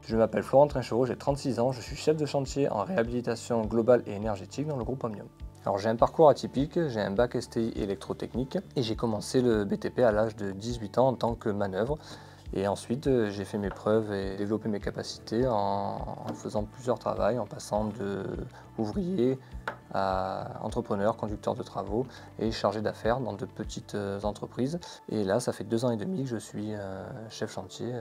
Je m'appelle Florent Trinchereau, j'ai 36 ans, je suis chef de chantier en réhabilitation globale et énergétique dans le groupe Omnium. Alors j'ai un parcours atypique, j'ai un bac STI électrotechnique et j'ai commencé le BTP à l'âge de 18 ans en tant que manœuvre. Et ensuite j'ai fait mes preuves et développé mes capacités en faisant plusieurs travaux, en passant de ouvrier à entrepreneur, conducteur de travaux et chargé d'affaires dans de petites entreprises. Et là ça fait 2 ans et demi que je suis chef chantier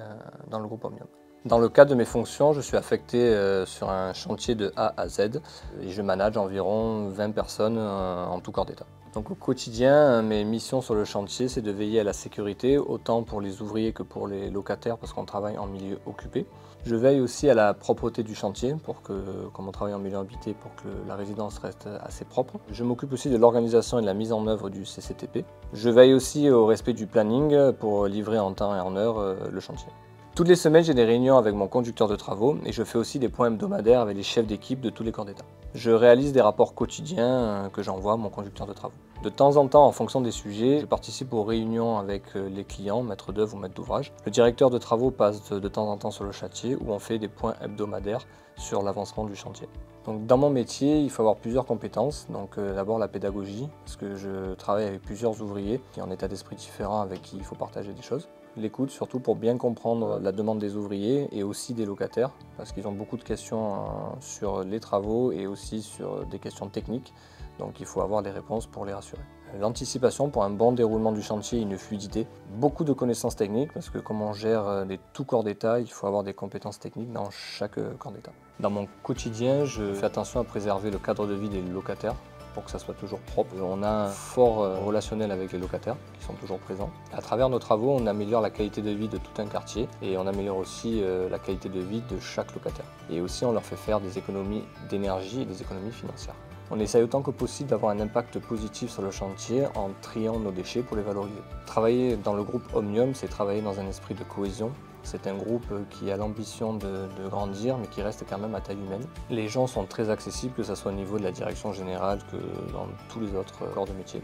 dans le groupe Omnium. Dans le cadre de mes fonctions, je suis affecté sur un chantier de A à Z et je manage environ 20 personnes en tout corps d'état. Donc au quotidien, mes missions sur le chantier, c'est de veiller à la sécurité, autant pour les ouvriers que pour les locataires, parce qu'on travaille en milieu occupé. Je veille aussi à la propreté du chantier, pour que, comme on travaille en milieu habité, pour que la résidence reste assez propre. Je m'occupe aussi de l'organisation et de la mise en œuvre du CCTP. Je veille aussi au respect du planning pour livrer en temps et en heure le chantier. Toutes les semaines, j'ai des réunions avec mon conducteur de travaux et je fais aussi des points hebdomadaires avec les chefs d'équipe de tous les corps d'état. Je réalise des rapports quotidiens que j'envoie à mon conducteur de travaux. De temps en temps, en fonction des sujets, je participe aux réunions avec les clients, maîtres d'œuvre ou maîtres d'ouvrage. Le directeur de travaux passe de temps en temps sur le chantier où on fait des points hebdomadaires sur l'avancement du chantier. Donc, dans mon métier, il faut avoir plusieurs compétences. Donc d'abord la pédagogie, parce que je travaille avec plusieurs ouvriers qui ont un état d'esprit différent avec qui il faut partager des choses. L'écoute, surtout pour bien comprendre la demande des ouvriers et aussi des locataires, parce qu'ils ont beaucoup de questions sur les travaux et aussi sur des questions techniques. Donc il faut avoir des réponses pour les rassurer. L'anticipation pour un bon déroulement du chantier et une fluidité. Beaucoup de connaissances techniques, parce que comme on gère des tout corps d'état, il faut avoir des compétences techniques dans chaque corps d'état. Dans mon quotidien, je fais attention à préserver le cadre de vie des locataires, pour que ça soit toujours propre. On a un fort relationnel avec les locataires qui sont toujours présents. À travers nos travaux, on améliore la qualité de vie de tout un quartier et on améliore aussi la qualité de vie de chaque locataire. Et aussi, on leur fait faire des économies d'énergie et des économies financières. On essaye autant que possible d'avoir un impact positif sur le chantier en triant nos déchets pour les valoriser. Travailler dans le groupe Omnium, c'est travailler dans un esprit de cohésion. C'est un groupe qui a l'ambition de grandir, mais qui reste quand même à taille humaine. Les gens sont très accessibles, que ce soit au niveau de la direction générale que dans tous les autres corps de métier.